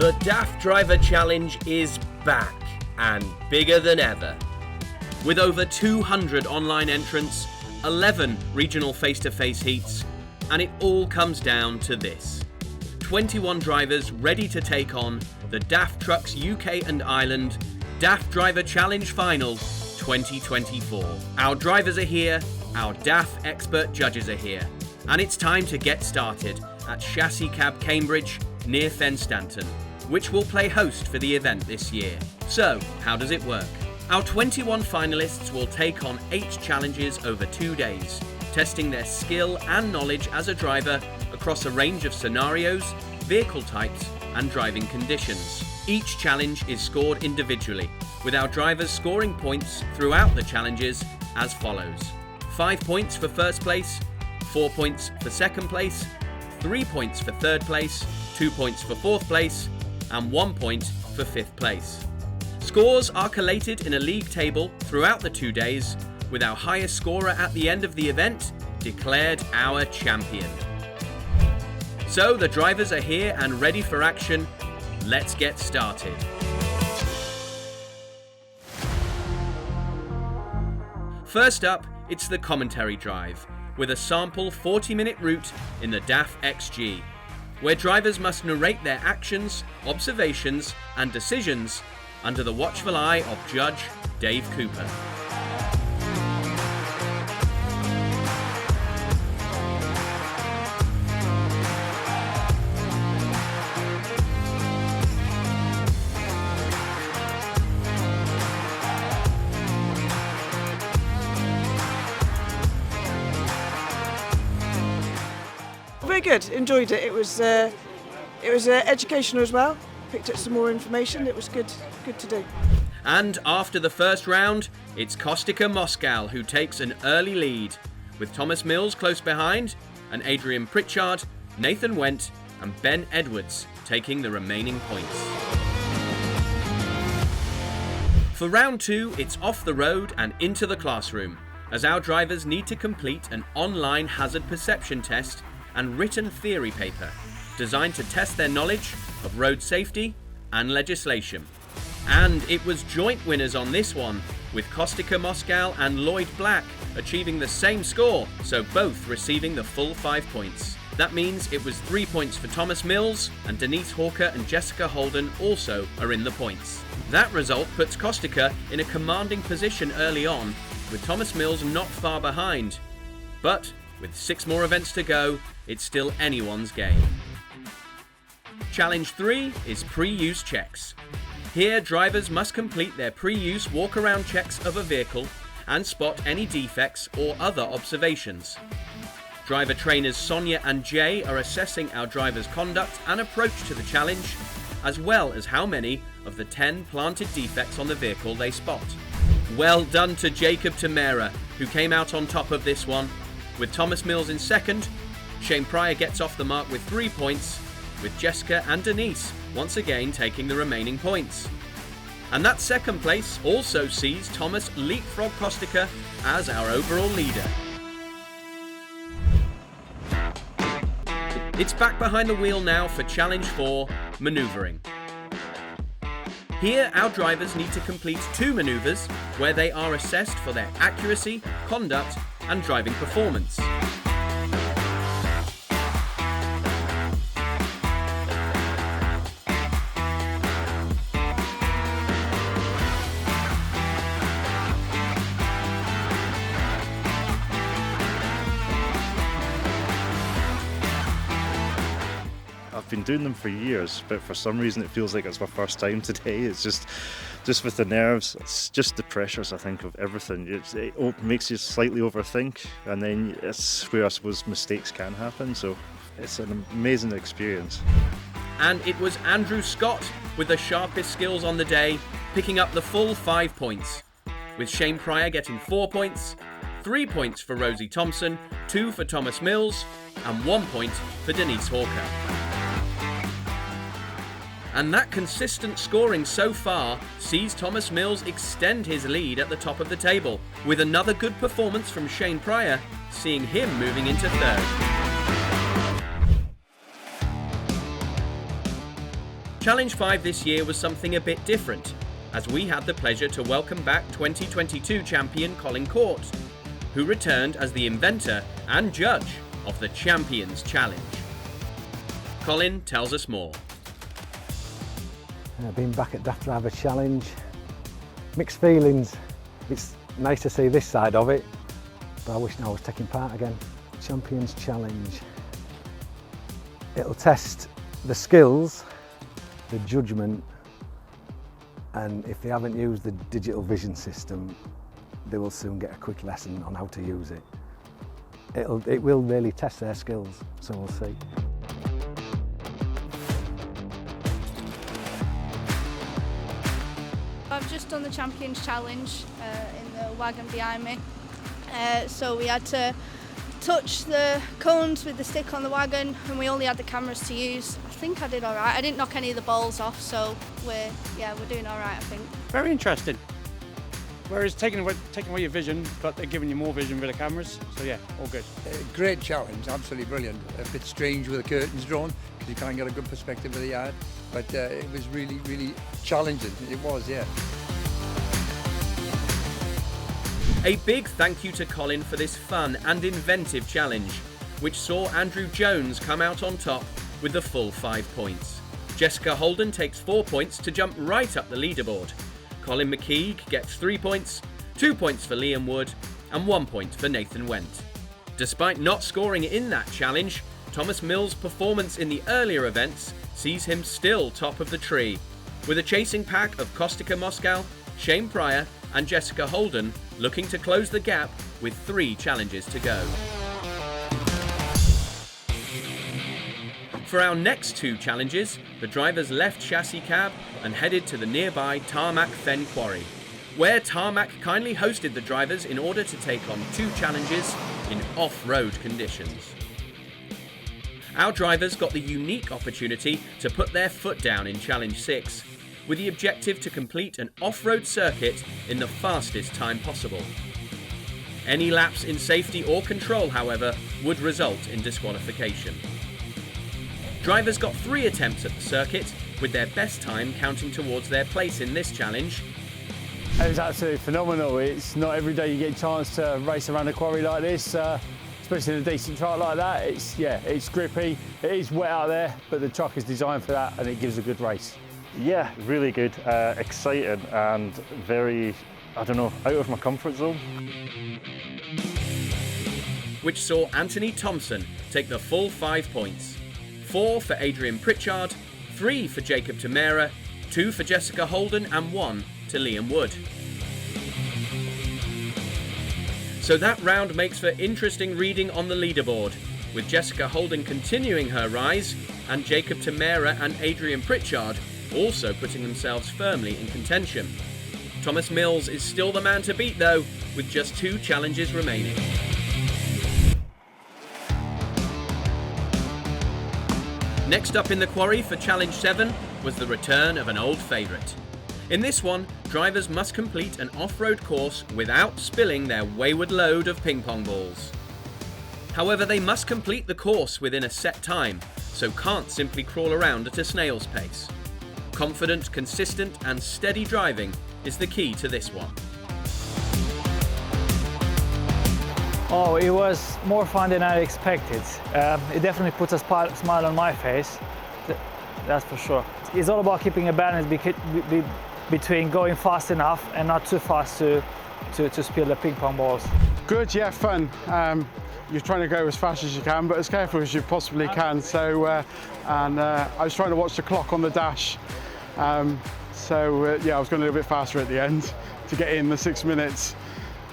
The DAF Driver Challenge is back and bigger than ever. With over 200 online entrants, 11 regional face-to-face heats, and it all comes down to this. 21 drivers ready to take on the DAF Trucks UK and Ireland DAF Driver Challenge Final 2024. Our drivers are here, our DAF expert judges are here, and it's time to get started at Chassis Cab Cambridge near Fenstanton, which will play host for the event this year. So, how does it work? Our 21 finalists will take on 8 challenges over 2 days, testing their skill and knowledge as a driver across a range of scenarios, vehicle types, and driving conditions. Each challenge is scored individually, with our drivers scoring points throughout the challenges as follows: 5 points for first place, 4 points for second place, 3 points for third place, 2 points for fourth place, and 1 point for fifth place. Scores are collated in a league table throughout the 2 days, with our highest scorer at the end of the event declared our champion. So the drivers are here and ready for action. Let's get started. First up, it's the commentary drive, with a sample 40-minute route in the DAF XG, where drivers must narrate their actions, observations, and decisions under the watchful eye of Judge Dave Cooper. Very good, enjoyed it. It was educational as well. Picked up some more information. It was good to do. And after the first round, it's Kostica Moscow who takes an early lead, with Thomas Mills close behind, and Adrian Pritchard, Nathan Wendt, and Ben Edwards taking the remaining points. For round 2, it's off the road and into the classroom, as our drivers need to complete an online hazard perception test and written theory paper designed to test their knowledge of road safety and legislation. And it was joint winners on this one, with Kostica Moscow and Lloyd Black achieving the same score, so both receiving the full 5 points. That means it was 3 points for Thomas Mills, and Denise Hawker and Jessica Holden also are in the points. That result puts Kostica in a commanding position early on, with Thomas Mills not far behind. But with 6 more events to go, it's still anyone's game. Challenge 3 is pre-use checks. Here, drivers must complete their pre-use walk-around checks of a vehicle and spot any defects or other observations. Driver trainers Sonia and Jay are assessing our drivers' conduct and approach to the challenge, as well as how many of the 10 planted defects on the vehicle they spot. Well done to Jacob Tamera, who came out on top of this one. With Thomas Mills in second, Shane Pryor gets off the mark with 3 points, with Jessica and Denise once again taking the remaining points. And that second place also sees Thomas leapfrog Kostica as our overall leader. It's back behind the wheel now for Challenge 4, Manoeuvring. Here, our drivers need to complete 2 manoeuvres where they are assessed for their accuracy, conduct, and driving performance. I've been doing them for years, but for some reason it feels like it's my first time today. It's just with the nerves, it's just the pressures, I think, of everything. It makes you slightly overthink, and then it's where I suppose mistakes can happen, so it's an amazing experience. And it was Andrew Scott with the sharpest skills on the day, picking up the full 5 points, with Shane Pryor getting 4 points, 3 points for Rosie Thompson, 2 for Thomas Mills, and 1 point for Denise Hawker. And that consistent scoring so far sees Thomas Mills extend his lead at the top of the table, with another good performance from Shane Pryor, seeing him moving into third. Challenge 5 this year was something a bit different, as we had the pleasure to welcome back 2022 champion Colin Court, who returned as the inventor and judge of the Champions Challenge. Colin tells us more. Being back at DAF Driver Challenge, mixed feelings. It's nice to see this side of it, but I wish I was taking part again. Champions Challenge. It'll test the skills, the judgment, and if they haven't used the digital vision system, they will soon get a quick lesson on how to use it. It will really test their skills, so we'll see. I've just done the Champions Challenge in the wagon behind me. So we had to touch the cones with the stick on the wagon, and we only had the cameras to use. I think I did all right. I didn't knock any of the balls off, so we're doing all right, I think. Very interesting. Whereas taking away your vision, but they're giving you more vision with the cameras. So yeah, all good. Great challenge, absolutely brilliant. A bit strange with the curtains drawn because you can't get a good perspective of the yard, but it was really, really challenging. It was, yeah. A big thank you to Colin for this fun and inventive challenge, which saw Andrew Jones come out on top with the full 5 points. Jessica Holden takes 4 points to jump right up the leaderboard. Colin McKeague gets 3 points, 2 points for Liam Wood, and 1 point for Nathan Went. Despite not scoring in that challenge, Thomas Mills' performance in the earlier events sees him still top of the tree, with a chasing pack of Kostika Moscow, Shane Pryor, and Jessica Holden looking to close the gap with 3 challenges to go. For our next 2 challenges, the drivers left Chassis Cab and headed to the nearby Tarmac Fen Quarry, where Tarmac kindly hosted the drivers in order to take on 2 challenges in off-road conditions. Our drivers got the unique opportunity to put their foot down in Challenge 6, with the objective to complete an off-road circuit in the fastest time possible. Any lapse in safety or control, however, would result in disqualification. Drivers got 3 attempts at the circuit, with their best time counting towards their place in this challenge. It was absolutely phenomenal. It's not every day you get a chance to race around a quarry like this, especially in a decent track like that. It's grippy, it is wet out there, but the truck is designed for that and it gives a good race. Yeah, really good, exciting and very, out of my comfort zone. Which saw Anthony Thompson take the full 5 points. 4 for Adrian Pritchard, 3 for Jacob Tamera, 2 for Jessica Holden and 1 to Liam Wood. So that round makes for interesting reading on the leaderboard, with Jessica Holden continuing her rise and Jacob Tamera and Adrian Pritchard also putting themselves firmly in contention. Thomas Mills is still the man to beat though, with just 2 challenges remaining. Next up in the quarry for Challenge 7 was the return of an old favourite. In this one, drivers must complete an off-road course without spilling their wayward load of ping pong balls. However, they must complete the course within a set time, so can't simply crawl around at a snail's pace. Confident, consistent and steady driving is the key to this one. Oh, it was more fun than I expected. It definitely puts a smile on my face, that's for sure. It's all about keeping a balance between going fast enough and not too fast to spill the ping pong balls. Good, yeah, fun. You're trying to go as fast as you can, but as careful as you possibly can. So, I was trying to watch the clock on the dash. Yeah, I was going a little bit faster at the end to get in the 6 minutes.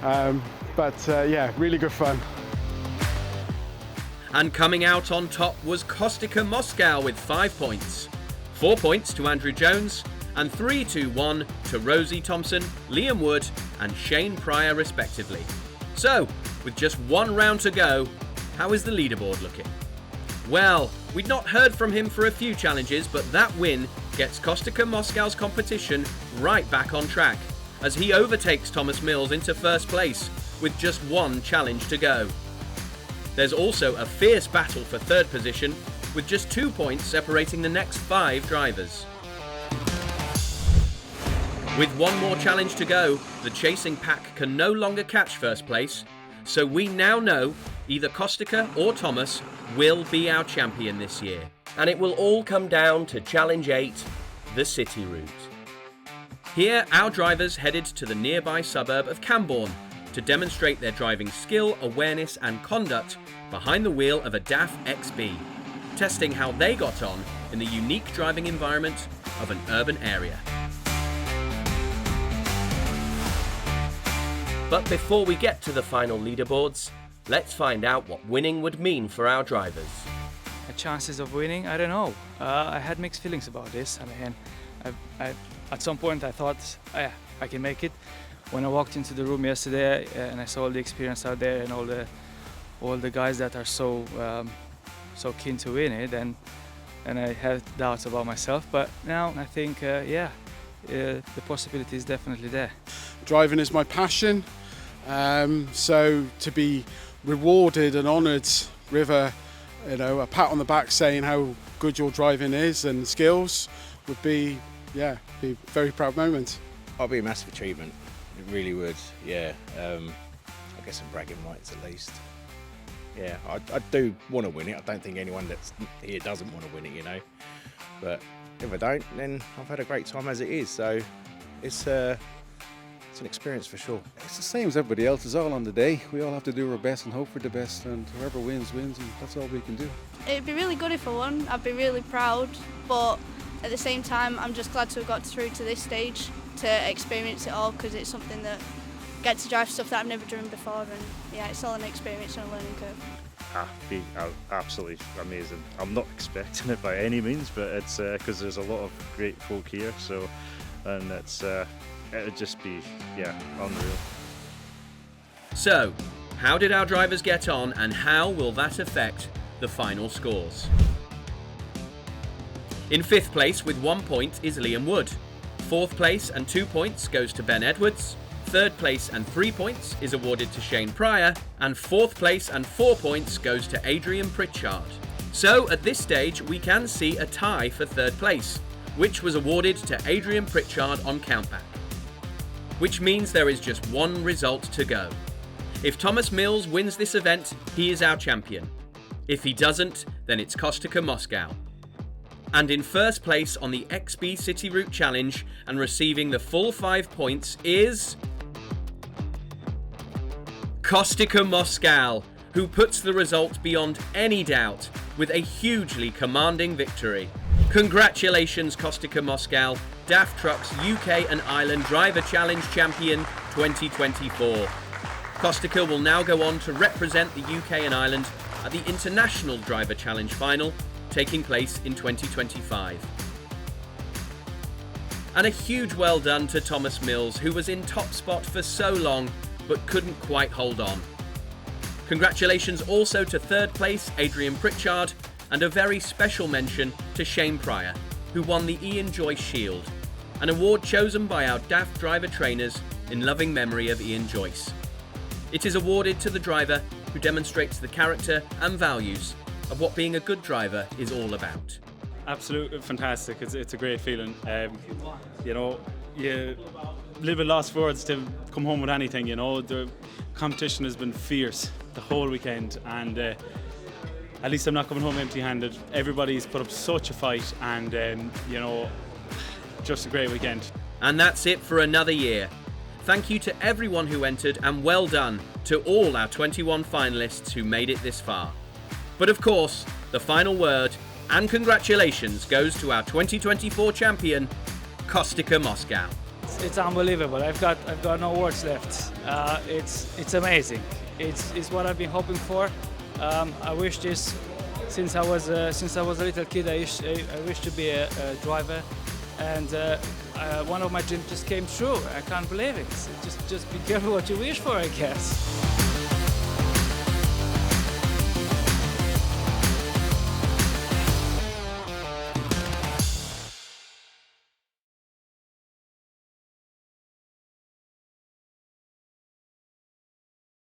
Yeah, really good fun. And coming out on top was Kostika Moscow with 5 points. 4 points to Andrew Jones and 3-1 to Rosie Thompson, Liam Wood and Shane Pryor respectively. So, with just 1 round to go, how is the leaderboard looking? Well, we'd not heard from him for a few challenges, but that win gets Kostika Moscow's competition right back on track, as he overtakes Thomas Mills into first place with just 1 challenge to go. There's also a fierce battle for third position, with just 2 points separating the next 5 drivers. With one more challenge to go, the chasing pack can no longer catch first place, so we now know either Kostica or Thomas will be our champion this year. And it will all come down to Challenge 8, the city route. Here, our drivers headed to the nearby suburb of Camborne to demonstrate their driving skill, awareness and conduct behind the wheel of a DAF XB, testing how they got on in the unique driving environment of an urban area. But before we get to the final leaderboards, let's find out what winning would mean for our drivers. Chances of winning, I don't know. I had mixed feelings about this. I mean, at some point I thought, yeah, I can make it. When I walked into the room yesterday and I saw all the experience out there and all the guys that are so keen to win it, and I had doubts about myself. But now I think, the possibility is definitely there. Driving is my passion, so to be rewarded and honoured with a pat on the back saying how good your driving is and skills would be a very proud moment. It'll be a massive achievement, it really would, yeah. I guess some bragging rights at least. Yeah, I do want to win it. I don't think anyone that's here doesn't want to win it, But if I don't, then I've had a great time as it is, so it's an experience for sure. It's the same as everybody else. It's all on the day. We all have to do our best and hope for the best, and whoever wins, wins, and that's all we can do. It'd be really good if I won. I'd be really proud, but at the same time, I'm just glad to have got through to this stage to experience it all, because it's something that I get to drive stuff that I've never driven before, and yeah, it's all an experience and a learning curve. Be absolutely amazing. I'm not expecting it by any means, but it's because there's a lot of great folk here, so, and it'd just be, unreal. So, how did our drivers get on, and how will that affect the final scores? In 5th place with 1 point is Liam Wood. 4th place and 2 points goes to Ben Edwards. 3rd place and 3 points is awarded to Shane Pryor, and 4th place and 4 points goes to Adrian Pritchard. So at this stage we can see a tie for 3rd place, which was awarded to Adrian Pritchard on countback. Which means there is just one result to go. If Thomas Mills wins this event, he is our champion. If he doesn't, then it's Kostica Moscow. And in 1st place on the XB City Route Challenge and receiving the full 5 points is Kostica Moscow, who puts the result beyond any doubt with a hugely commanding victory. Congratulations Kostica Moscow, DAF Trucks UK and Ireland Driver Challenge Champion 2024. Kostica will now go on to represent the UK and Ireland at the International Driver Challenge Final, taking place in 2025. And a huge well done to Thomas Mills, who was in top spot for so long but couldn't quite hold on. Congratulations also to 3rd place Adrian Pritchard, and a very special mention to Shane Pryor, who won the Ian Joyce Shield, an award chosen by our DAF driver trainers in loving memory of Ian Joyce. It is awarded to the driver who demonstrates the character and values of what being a good driver is all about. Absolutely fantastic. It's a great feeling. You live a lost for words to come home with anything. The competition has been fierce the whole weekend, and at least I'm not coming home empty-handed. Everybody's put up such a fight, and just a great weekend. And that's it for another year. Thank you to everyone who entered, and well done to all our 21 finalists who made it this far. But of course, the final word and congratulations goes to our 2024 champion, Kostica Moscow. It's unbelievable. I've got no words left. It's amazing. It's what I've been hoping for. I wish this since I was a little kid. I wish to be a driver, and one of my dreams just came true. I can't believe it. Just be careful what you wish for, I guess.